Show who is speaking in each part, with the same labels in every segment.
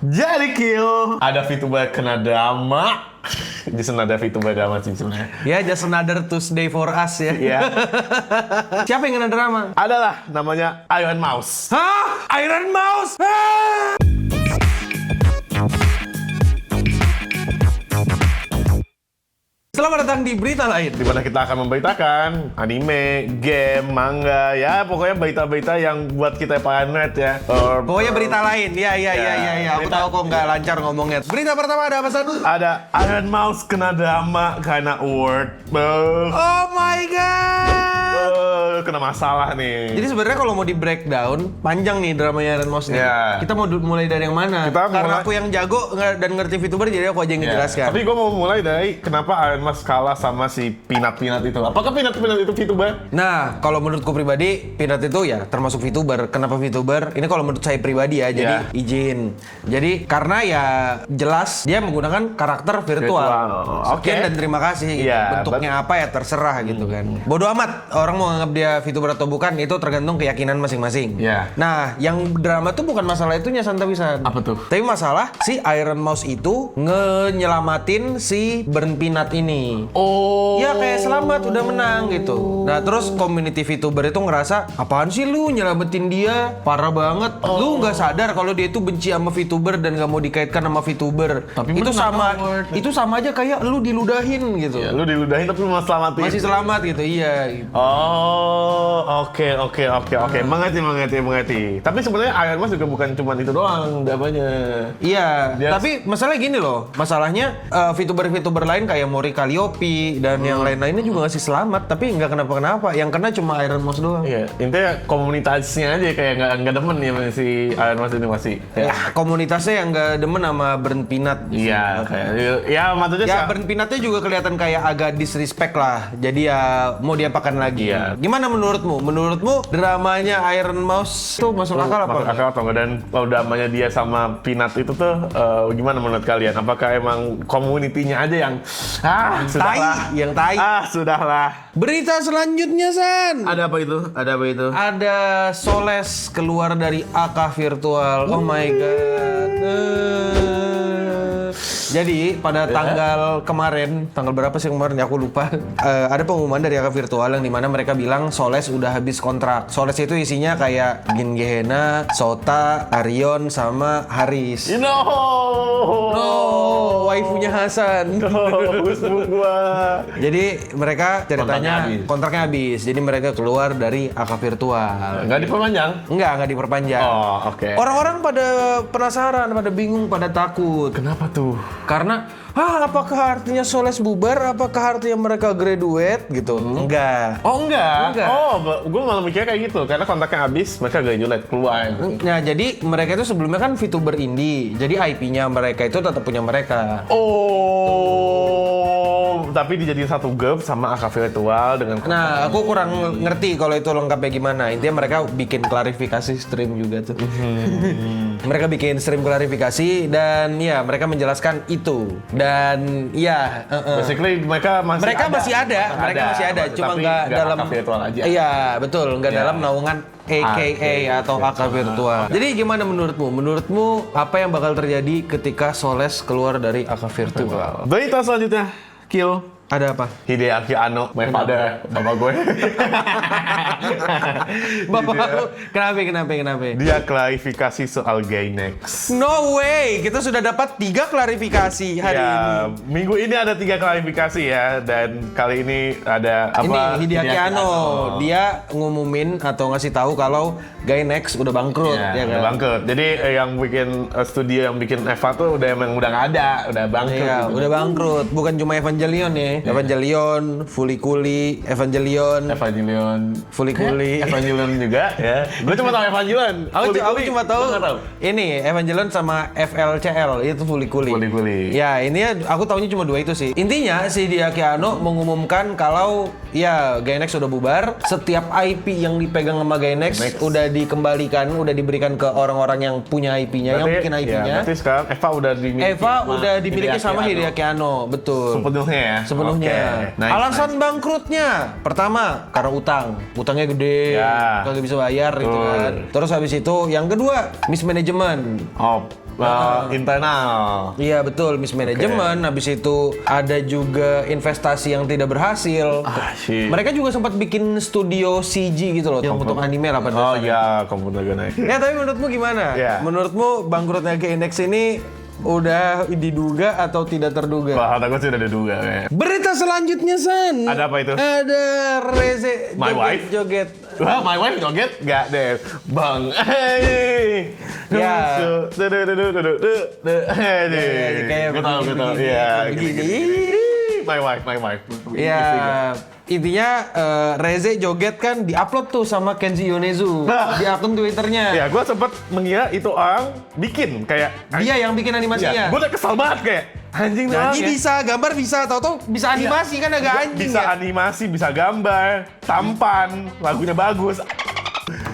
Speaker 1: Jadi Kill, ada VTuber kena drama. Jason ada VTuber drama sih sebenarnya.
Speaker 2: Ya, just another Tuesday for us ya.
Speaker 1: Iya.
Speaker 2: Siapa yang kena drama?
Speaker 1: Adalah namanya Iron Mouse.
Speaker 2: Hah? Iron Mouse? Hah? Selamat datang di Berita Lain.
Speaker 1: Di mana kita akan memberitakan anime, game, manga, ya pokoknya berita-berita yang buat kita para nerd ya.
Speaker 2: Pokoknya berita lain. Ya. Aku
Speaker 1: Berita-
Speaker 2: tahu kok nggak lancar ngomongnya. Berita pertama ada apa, San?
Speaker 1: Ada Iron Mouse kena drama karena award.
Speaker 2: Oh my god.
Speaker 1: Kena masalah nih.
Speaker 2: Jadi sebenarnya kalau mau di breakdown, panjang nih dramanya Iron Mouse nih.
Speaker 1: Ya.
Speaker 2: Kita mau mulai dari yang mana?
Speaker 1: Kita
Speaker 2: Karena
Speaker 1: mulai-
Speaker 2: aku yang jago dan ngerti VTuber, jadi aku aja yang
Speaker 1: Ya,
Speaker 2: ngejelaskan.
Speaker 1: tapi gue mau mulai dari kenapa Iron Mouse kalah sama si Peanut itu. Apakah Peanut itu VTuber?
Speaker 2: Nah, kalau menurutku pribadi, Peanut itu ya termasuk VTuber. Kenapa VTuber? Ini kalau menurut saya pribadi ya, jadi
Speaker 1: Ya.
Speaker 2: izin. Jadi karena ya jelas dia menggunakan karakter virtual.
Speaker 1: Virtual,
Speaker 2: Sekian
Speaker 1: oke.
Speaker 2: dan terima kasih. Gitu.
Speaker 1: Ya,
Speaker 2: Bentuknya apa ya terserah gitu kan. Bodoh amat orang mau nganggap dia VTuber atau bukan, itu tergantung keyakinan masing-masing.
Speaker 1: Ya.
Speaker 2: Nah, yang drama tuh bukan masalah itunya, Santa Pisan.
Speaker 1: Apa tuh?
Speaker 2: Tapi masalah si Iron Mouse itu nyelamatin si Burn Peanut ini.
Speaker 1: Oh.
Speaker 2: Ya kayak selamat udah menang gitu. Nah terus community VTuber itu ngerasa apaan sih lu nyelamatin dia, parah banget. Lu nggak sadar kalau dia itu benci sama VTuber dan nggak mau dikaitkan sama VTuber.
Speaker 1: Tapi
Speaker 2: itu
Speaker 1: menang
Speaker 2: sama
Speaker 1: award.
Speaker 2: itu sama aja kayak lu diludahin gitu.
Speaker 1: Ya, lu diludahin tapi lu malah selamatin.
Speaker 2: Masih selamat gitu, iya. Gitu.
Speaker 1: Oh, oke. Mengerti. Tapi sebenarnya Iron Mouse juga bukan cuma itu doang dramanya.
Speaker 2: Iya,
Speaker 1: Dia-
Speaker 2: tapi masalahnya gini loh. Masalahnya VTuber lain kayak Mori Calliope dan yang lain-lainnya juga ngasih selamat, tapi nggak kenapa-kenapa. Yang kena cuma Iron Mouse doang.
Speaker 1: Iya, intinya komunitasnya aja kayak nggak demen ya si Iron Mouse ini masih.
Speaker 2: Ya, komunitasnya yang nggak demen sama Burn Peanut.
Speaker 1: Iya, kayak ya maksudnya
Speaker 2: Ya, Burn Peanut-nya juga kelihatan kayak agak disrespect lah. Jadi ya mau diapakan lagi.
Speaker 1: Iya.
Speaker 2: Gimana menurutmu? Menurutmu dramanya Iron Mouse itu masuk akal apa?
Speaker 1: Masuk akal atau enggak? Dan kalau dramanya dia sama Peanut itu tuh gimana menurut kalian? Apakah emang komunitinya aja yang sudahlah.
Speaker 2: Yang tai.
Speaker 1: Sudahlah.
Speaker 2: Berita selanjutnya, San.
Speaker 1: Ada apa itu?
Speaker 2: Ada Soles keluar dari AK Virtual. Oh my god. Jadi pada tanggal kemarin, tanggal berapa sih kemarin? Aku lupa. Ada pengumuman dari AK Virtual yang dimana mereka bilang Soles udah habis kontrak. Soles itu isinya kayak Gin Gehena, Sota, Arion, sama Haris. No, waifunya Hasan.
Speaker 1: Gua.
Speaker 2: Jadi mereka ceritanya kontraknya habis. Jadi mereka keluar dari AK Virtual.
Speaker 1: Nggak diperpanjang?
Speaker 2: Nggak diperpanjang.
Speaker 1: Oh, oke.
Speaker 2: Orang-orang pada penasaran, pada bingung, pada takut.
Speaker 1: Kenapa tuh?
Speaker 2: Karena, apakah artinya Soles bubar? Apakah artinya mereka graduate gitu? Enggak.
Speaker 1: Oh enggak.
Speaker 2: Enggak.
Speaker 1: Oh, gue malah mikirnya kayak gitu. Karena kontraknya habis, mereka graduate keluar.
Speaker 2: Nah, jadi mereka itu sebelumnya kan VTuber indie. Jadi IP-nya mereka itu tetap punya mereka.
Speaker 1: Oh, tapi dijadiin satu grup sama AK Virtual dengan.
Speaker 2: Nah, aku kurang ngerti kalau itu lengkapnya gimana. Intinya mereka bikin klarifikasi stream juga tuh. Mereka bikin stream klarifikasi dan ya mereka menjelaskan itu. Dan ya,
Speaker 1: Basically mereka masih
Speaker 2: mereka
Speaker 1: ada.
Speaker 2: masih ada, cuma
Speaker 1: tapi
Speaker 2: nggak dalam
Speaker 1: AK Virtual aja.
Speaker 2: Iya, betul, nggak
Speaker 1: Ya.
Speaker 2: dalam naungan AKA atau AK Virtual. Jadi gimana menurutmu? Menurutmu apa yang bakal terjadi ketika Soles keluar dari AK Virtual?
Speaker 1: Berita selanjutnya, Kill.
Speaker 2: Ada apa?
Speaker 1: Hideaki Anno, my father, bapak gue.
Speaker 2: Bapak lu, kenapa?
Speaker 1: Dia klarifikasi soal Gainax.
Speaker 2: No way, kita sudah dapat 3 klarifikasi hari ini.
Speaker 1: Minggu ini ada 3 klarifikasi ya, dan kali ini ada apa?
Speaker 2: Ini Hideaki Anno, dia ngumumin atau ngasih tahu kalau Gainax udah bangkrut, ya
Speaker 1: udah
Speaker 2: kan?
Speaker 1: bangkrut. Jadi yang bikin studio yang bikin Eva tuh udah nggak ada, udah bangkrut.
Speaker 2: Iya,
Speaker 1: gitu.
Speaker 2: udah bangkrut. Bukan cuma Evangelion ya. Evangelion, Fully Kuli, Evangelion
Speaker 1: juga ya. Gue cuma tahu Evangelion.
Speaker 2: Aku cuma tahu
Speaker 1: Gua nggak tahu.
Speaker 2: ini Evangelion sama FLCL itu Fully Kuli. Ya, ini aku tahunya cuma 2 itu sih. Intinya si Hideaki Anno mengumumkan kalau ya Gainax sudah bubar. Setiap IP yang dipegang sama Gainax udah dikembalikan, udah diberikan ke orang-orang yang punya IP-nya, yang bikin IP-nya.
Speaker 1: Berarti sekarang Eva udah dimiliki
Speaker 2: sama Hideaki Anno, betul.
Speaker 1: Sepenuhnya ya.
Speaker 2: Sepenuhnya.
Speaker 1: Oke. Nice,
Speaker 2: Alasan bangkrutnya, pertama karena utangnya gede,
Speaker 1: Ya.
Speaker 2: kagak bisa bayar gitu
Speaker 1: Betul.
Speaker 2: kan. Terus habis itu yang kedua mismanagement.
Speaker 1: Oh, internal.
Speaker 2: Iya betul, mismanagement. Habis itu ada juga investasi yang tidak berhasil.
Speaker 1: Shit.
Speaker 2: Mereka juga sempat bikin studio CG gitu loh, yang untuk anime lah pada
Speaker 1: Oh
Speaker 2: dasarnya.
Speaker 1: iya, komputer gue naik.
Speaker 2: Ya tapi menurutmu gimana?
Speaker 1: Ya.
Speaker 2: Menurutmu bangkrutnya Gainax ini udah diduga atau tidak terduga?
Speaker 1: Wah, kata gue sih udah diduga kayak.
Speaker 2: Berita selanjutnya San.
Speaker 1: Ada apa itu?
Speaker 2: Ada Reze
Speaker 1: My wife?
Speaker 2: joget.
Speaker 1: Wah, my wife joget? Gak deh. Bang. Hey.
Speaker 2: Ya.
Speaker 1: Kayak gue tau. Iya.
Speaker 2: Begini.
Speaker 1: My wife.
Speaker 2: Ya, intinya Reze joget kan diupload tuh sama Kenji Yonezu di akun Twitternya.
Speaker 1: Ya, gue sempet mengira itu orang bikin kayak.
Speaker 2: Dia yang bikin animasinya.
Speaker 1: Gue udah kesal banget kayak. Anjing doang
Speaker 2: Nyanyi
Speaker 1: ya.
Speaker 2: bisa, gambar bisa, tahu-tahu bisa animasi kan agak anjing
Speaker 1: Bisa
Speaker 2: ya.
Speaker 1: animasi, bisa gambar, tampan, lagunya bagus.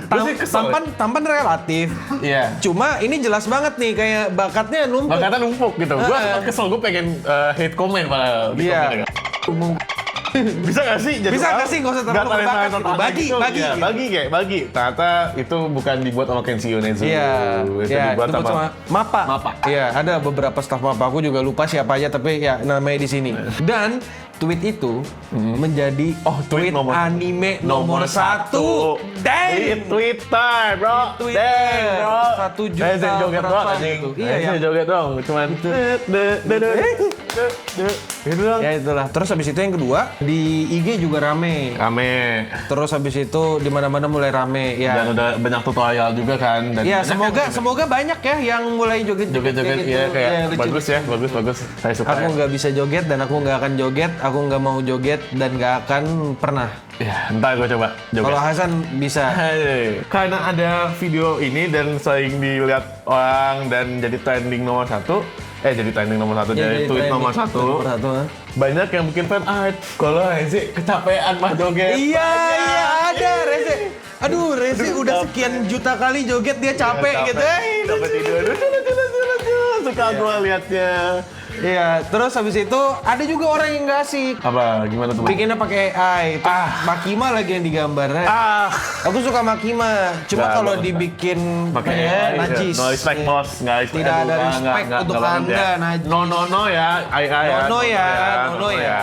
Speaker 1: Gue sih kesel.
Speaker 2: Tampan relatif.
Speaker 1: Iya.
Speaker 2: Cuma ini jelas banget nih kayak bakatnya numpuk.
Speaker 1: Makanya numpuk gitu. Gue kesel, gue pengen hate comment pada di
Speaker 2: Iya.
Speaker 1: komen. Bisa gak sih? Jadi
Speaker 2: Bisa
Speaker 1: orang
Speaker 2: nggak sih? Nggak usah terlalu
Speaker 1: nggak talent-talent
Speaker 2: berbakat gitu.
Speaker 1: tentang
Speaker 2: Bagi,
Speaker 1: gitu.
Speaker 2: bagi.
Speaker 1: Iya, bagi. Ternyata itu bukan dibuat sama Kenshi Yonezu.
Speaker 2: Iya,
Speaker 1: Itu
Speaker 2: iya,
Speaker 1: dibuat
Speaker 2: itu
Speaker 1: sama
Speaker 2: Mappa.
Speaker 1: Mappa.
Speaker 2: Iya, ada beberapa staff Mappa. Aku juga lupa siapa aja, tapi ya namanya di sini. Dan tweet itu menjadi
Speaker 1: tweet
Speaker 2: tweet anime nomor 1. Dang!
Speaker 1: Di Twitter, bro.
Speaker 2: Twitter.
Speaker 1: Dang, bro.
Speaker 2: 1 juta
Speaker 1: Reze joget
Speaker 2: berapa
Speaker 1: doang, anjing.
Speaker 2: gitu. Iya,
Speaker 1: Reze
Speaker 2: ya.
Speaker 1: joget doang. Cuman Itu doang.
Speaker 2: Ya itulah. Terus habis itu yang kedua di IG juga rame.
Speaker 1: Rame.
Speaker 2: Terus habis itu di mana-mana mulai rame. Ya.
Speaker 1: Dan udah banyak tutorial juga kan. Dan
Speaker 2: Ya
Speaker 1: banyak
Speaker 2: semoga banyak ya yang mulai joget-joget
Speaker 1: joget-joget
Speaker 2: gitu.
Speaker 1: ya kayak
Speaker 2: lucu.
Speaker 1: bagus ya, bagus. Saya suka.
Speaker 2: Aku
Speaker 1: ya.
Speaker 2: nggak bisa joget dan aku nggak akan joget. Aku nggak mau joget dan nggak akan pernah.
Speaker 1: Ya, entar gue coba joget.
Speaker 2: Kalau Hasan bisa.
Speaker 1: Karena ada video ini dan sering dilihat orang dan jadi trending nomor 1. Jadi trending nomor 1, jadi tweet nomor 1. Banyak yang bikin fan art. Kalau Reze kecapean mah joget.
Speaker 2: Iya ada Reze. Aduh Reze udah sekian juta kali joget dia capek gitu.
Speaker 1: Capek tidur. Lucu. Suka gue liatnya.
Speaker 2: Iya, terus habis itu ada juga orang yang nggak asik.
Speaker 1: Apa? Gimana tuh?
Speaker 2: Bikinnya pakai AI. Makima lagi yang digambar. Aku suka Makima. Cuma
Speaker 1: Nggak,
Speaker 2: kalau
Speaker 1: nggak.
Speaker 2: dibikin
Speaker 1: Pakai
Speaker 2: najis.
Speaker 1: No respect bos, nggak respect.
Speaker 2: Tidak ada respect untuk
Speaker 1: banget
Speaker 2: Anda,
Speaker 1: ya.
Speaker 2: najis.
Speaker 1: No ya,
Speaker 2: Nono ya.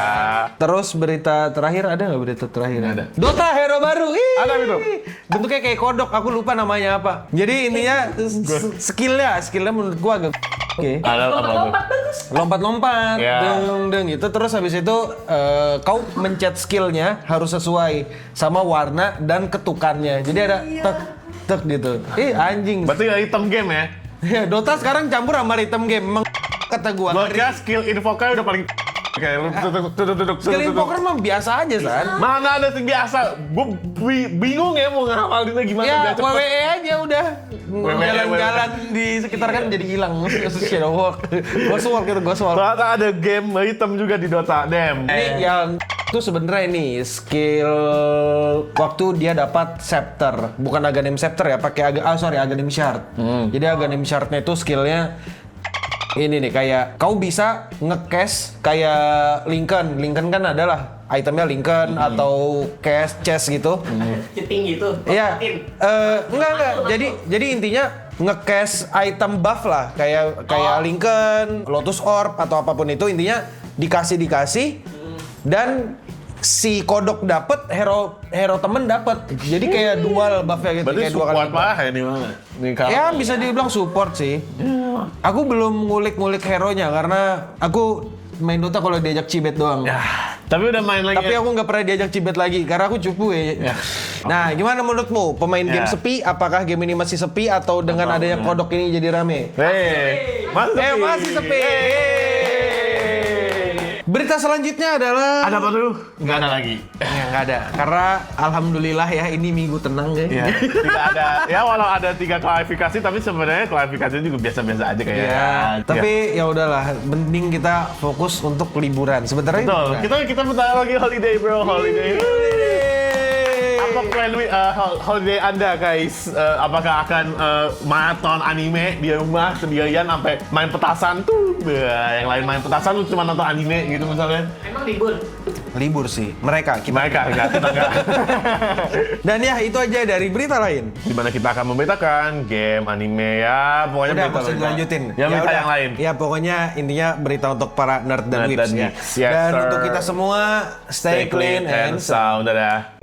Speaker 2: Terus berita terakhir ada nggak berita terakhir?
Speaker 1: Ada.
Speaker 2: Dota hero baru. Ih.
Speaker 1: Ada gitu?
Speaker 2: Bentuknya kayak kodok. Aku lupa namanya apa. Jadi intinya skillnya menurut gua agak oke.
Speaker 1: Ada apa tuh?
Speaker 2: Lompat-lompat,
Speaker 1: Ya.
Speaker 2: deng gitu. Terus habis itu kau mencet skillnya harus sesuai sama warna dan ketukannya. Jadi ada tek gitu. Anjing.
Speaker 1: Berarti item game ya?
Speaker 2: Ya, Dota sekarang campur sama rhythm game. Emang kata gua.
Speaker 1: Gua kira skill invoker udah paling kayak lu duduk.
Speaker 2: Skill invoker mah biasa aja, San.
Speaker 1: Mana ada yang biasa? Gue bingung ya mau ngerapalinnya gimana
Speaker 2: Ya,
Speaker 1: biar cepet.
Speaker 2: WWE aja udah.
Speaker 1: WWE.
Speaker 2: Jalan-jalan di sekitar kan jadi hilang. Shadow walk. Ghostwalk gitu, ghostwalk.
Speaker 1: Ternyata ada game item juga di Dota, damn.
Speaker 2: Ini yang itu sebenarnya nih skill waktu dia dapat scepter, bukan Aghanim scepter ya, pakai Aghanim shard. Jadi Aghanim shardnya itu skillnya ini nih kayak kau bisa nge-cash kayak Lincoln. Lincoln kan adalah itemnya Lincoln atau cash chest gitu.
Speaker 3: Ceting gitu.
Speaker 2: Iya. Enggak. Jadi intinya nge-cash item buff lah kayak Lincoln, Lotus Orb atau apapun itu intinya dikasih dan si kodok dapet, hero temen dapet. Jadi kayak dual buff-nya gitu.
Speaker 1: Berarti
Speaker 2: kayak dua
Speaker 1: support
Speaker 2: kali.
Speaker 1: lah ya nih mana?
Speaker 2: Ya bisa dibilang support sih. Aku belum ngulik-ngulik hero-nya karena aku main Dota kalau diajak cibet doang.
Speaker 1: Ya, tapi udah main lagi.
Speaker 2: Tapi aku nggak pernah diajak cibet lagi karena aku cupu ya. Nah, gimana menurutmu? Pemain game sepi, apakah game ini masih sepi atau dengan adanya kodok ini jadi rame? Masih sepi. Berita selanjutnya adalah
Speaker 1: Ada apa tuh? Nggak ada lagi.
Speaker 2: ya nggak ada karena alhamdulillah ya ini minggu tenang ya.
Speaker 1: Ya, tidak ada. Ya walau ada 3 klarifikasi tapi sebenarnya klarifikasinya juga biasa-biasa aja kayak.
Speaker 2: Ya, tapi ya udahlah, mending kita fokus untuk liburan. Sebenarnya
Speaker 1: Betul.
Speaker 2: liburan.
Speaker 1: Kita bentar lagi holiday, bro. Holiday. Apa plan holiday Anda, guys? Apakah akan maraton anime di rumah sendirian sampai main petasan tuh? Yang lain main petasan lu cuma nonton anime gitu misalnya.
Speaker 3: Emang libur.
Speaker 2: libur sih. Mereka
Speaker 1: enggak, kita enggak.
Speaker 2: Dan ya itu aja dari berita lain.
Speaker 1: Di mana kita akan memberitakan game, anime ya, pokoknya
Speaker 2: Udah,
Speaker 1: berita
Speaker 2: masih dilanjutin.
Speaker 1: Ya, berita
Speaker 2: udah.
Speaker 1: yang lain.
Speaker 2: Ya pokoknya intinya berita untuk para nerd dan
Speaker 1: Nerd
Speaker 2: weebs
Speaker 1: dan
Speaker 2: ya.
Speaker 1: geeks. Yes,
Speaker 2: Dan
Speaker 1: sir.
Speaker 2: untuk kita semua stay clean and sound.
Speaker 1: Dadah.